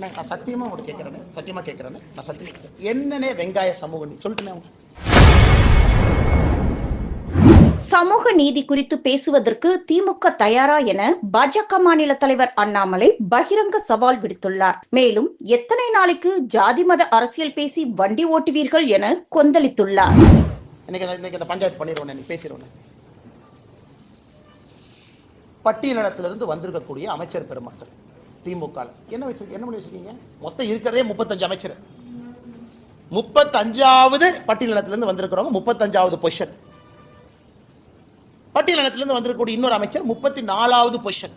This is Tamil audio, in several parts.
நான் சத்தியமா உங்களுக்கு கேட்கிறேன், சத்தியமா கேட்கிறேன், நான் சத்தியமா என்னன்னே வெங்காய சமூகம் சொல்லிட்டேன். சமூக நீதி குறித்து பேசுவதற்கு திமுக தயாரா என பாஜக மாநில தலைவர் அண்ணாமலை பகிரங்க சவால் விடுத்துள்ளார். மேலும் எத்தனை நாளைக்கு ஜாதி மத அரசியல் பேசி வண்டி ஓட்டுவீர்கள் என கொந்தளித்துள்ளார். இன்னைக்கு பஞ்சாயத்து பண்ணிடுவோம், பேசிடுவோம். பட்டியலிடத்திலிருந்து வந்திருக்கக்கூடிய அமைச்சர் பெருமக்கள் திமுக என்ன பண்ணி வச்சிருக்கீங்க? மொத்தம் இருக்கிறதே 35 அமைச்சர். 35வது பட்டியலிடத்திலிருந்து வந்திருக்கிறவங்க 35வது பொசிஷன். பட்டியலிடத்திலிருந்து வந்திருக்கக்கூடிய இன்னொரு அமைச்சர் 34வது பொசிஷன்.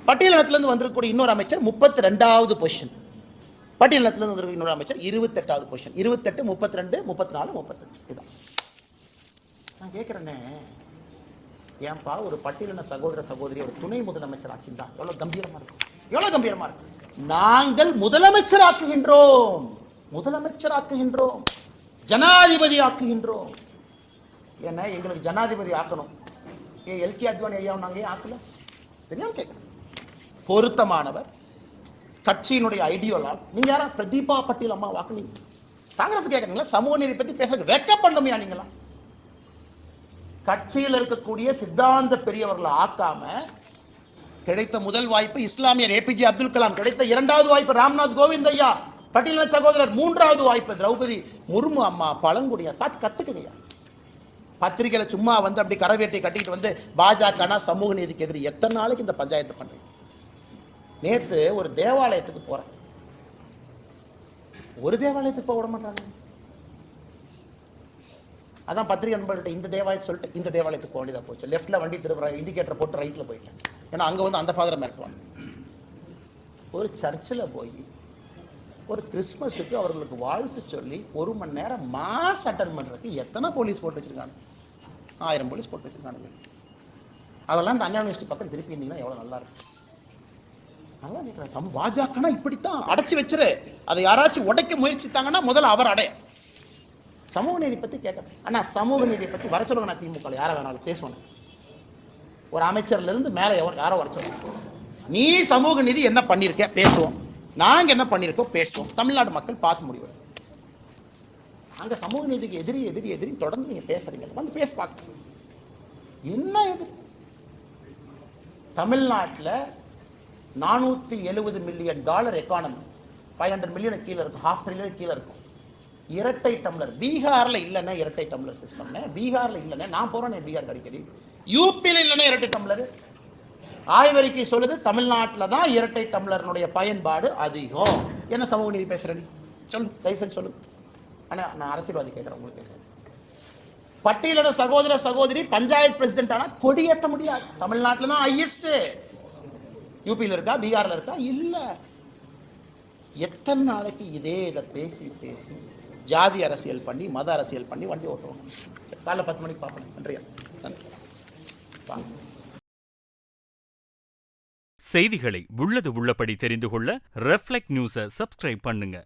பட்டியலிடத்திலிருந்து வந்திருக்கக்கூடிய இன்னொரு அமைச்சர் 32வது பொசிஷன். பட்டியலிடத்திலிருந்து வந்திருக்க இன்னொரு அமைச்சர் 28வது பொசிஷன். 28, 32, 34, 35 இதுதான். நான் கேட்கிறேன்னே, ஏன்பா ஒரு பட்டியலின சகோதர சகோதரி ஒரு துணை முதலமைச்சர் ஆக்கியிருந்தா எவ்வளவு கம்பீரமா இருக்கும், எவ்வளவு கம்பீரமா இருக்கும். நாங்கள் முதலமைச்சர் ஆக்குகின்றோம், முதலமைச்சர் ஆக்குகின்றோம், ஜனாதிபதி ஆக்குகின்றோம். ஏன்னா எங்களுக்கு ஜனாதிபதி ஆக்கணும். எல்கே அத்வானி ஐயாவும் நாங்கள் ஏன் ஆக்கல? தெரியாம கேட்கிறேன். பொருத்தமானவர், கட்சியினுடைய ஐடியோலால். நீங்க யாரா பிரதீபா பட்டீல் அம்மா வாக்குனீங்க? காங்கிரஸ் கேட்கறீங்களா? சமூக நீதி பத்தி பேசுறதுக்கு வெட்கப்படணுமையா நீங்களா? கட்சியில் இருக்கக்கூடிய சித்தாந்த பெரியவர்களை ஆக்காம கிடைத்த முதல் வாய்ப்பு இஸ்லாமியர் ஏபிஜே அப்துல் கலாம், கிடைத்த 2வது வாய்ப்பு ராம்நாத் கோவிந்த் ஐயா பட்டியலின சகோதரர், 3வது வாய்ப்பு திரௌபதி முர்மு அம்மா பழங்குடியா. பார்த்து கத்துக்கலையா? பத்திரிகையில சும்மா வந்து அப்படி கரவேட்டை கட்டிட்டு வந்து பாஜக சமூக நீதிக்கு எதிரி. எத்தனை நாளைக்கு இந்த பஞ்சாயத்து பண்றீங்க? நேத்து ஒரு தேவாலயத்துக்கு போறேன், ஒரு தேவாலயத்துக்கு போக விட மாட்டாங்க. அதான் பத்திரிகை நண்பர்கள்ட்ட இந்த தேவாலயத்தை சொல்லிட்டு இந்த தேவாலயத்துக்கு போக வேண்டியதாக போச்சு. லெஃப்ட்ல வண்டி திருப்புற இண்டிகேட்டர் போட்டு ரைட்ல போயிட்டேன். ஏன்னா அங்கே வந்து அந்த ஃபாதரை மிரட்டுவாங்க. ஒரு சர்ச்சில் போய் ஒரு கிறிஸ்மஸுக்கு அவர்களுக்கு வாழ்த்து சொல்லி 1 மணி நேரம் மாஸ் அட்டன் பண்ணுறதுக்கு எத்தனை போலீஸ் போட்டு வச்சிருக்காங்க? 1000 போலீஸ் போட்டு வச்சிருக்காங்க. அதெல்லாம் இந்த அண்ணா யூனிவர்சிட்டி பக்கம் திருப்பி இருந்தீங்கன்னா எவ்வளோ நல்லா இருக்கும். நல்லா கேட்குறேன். பாஜகனா இப்படித்தான் அடைச்சி வச்சிரு. அதை யாராச்சும் உடைக்க முயற்சித்தாங்கன்னா முதல்ல அவர் அடைய. சமூக நீதி பற்றி கேட்குறேன். ஆனால் சமூக நீதியை பற்றி வர சொல்லுங்க. நான் திமுக யாரை வேணாலும் பேசுவேன். ஒரு அமைச்சர்ல இருந்து மேலே யாரோ வர சொல்லுங்க. நீ சமூக நீதி என்ன பண்ணியிருக்க பேசுவோம், நாங்கள் என்ன பண்ணியிருக்கோம் பேசுவோம். தமிழ்நாடு மக்கள் பார்த்து முடிவு. அங்கே சமூக நீதிக்கு எதிரி எதிரி எதிரி தொடர்ந்து நீங்கள் பேசுறீங்க. வந்து பேச பார்க்க என்ன எதிரி? தமிழ்நாட்டில் $470 மில்லியன் எக்கானமி, 500 மில்லியன் கீழே இருக்கும், ½ ட்ரில்லியன் கீழே இருக்கும். இரட்டை டம்ளர் பீகார்ல இல்லைன்னா இரட்டை டம்ளர் சிஸ்டம், பீகார்ல இல்லைன்னா நான் போறேன் பீகார் அடிக்கடி, யூபியில் இல்லைன்னா இரட்டை டம்ளர். ஆய்வறிக்கை சொல்லுது தமிழ்நாட்டில் தான் இரட்டை டம்ளர்னுடைய பயன்பாடு அதிகம். என்ன சமூக நீதி பேசுறேன் சொல்லுங்க, தயவுசெய்து சொல்லுங்க. ஆனா நான் அரசியல்வாதி கேட்கிறேன், உங்களுக்கு பேசுறேன். பட்டியலின சகோதர சகோதரி பஞ்சாயத்து பிரசிடென்ட் ஆனா கொடியேற்ற முடியாது. தமிழ்நாட்டில் தான் ஹையஸ்ட். யூபியில் இருக்கா, பீகார்ல இருக்கா? இல்ல. எத்தனை நாளைக்கு இதை பேசி பேசி ஜாதி அரசியல் பண்ணி மத அரசியல் பண்ணி வண்டி ஓட்டுவோம்? காலைல 10 மணிக்கு பார்ப்பேன். நன்றியா? நன்றி. செய்திகளை உள்ளது உள்ளபடி தெரிந்து கொள்ள ரெஃப்ளெக்ட் நியூஸை சப்ஸ்கிரைப் பண்ணுங்க.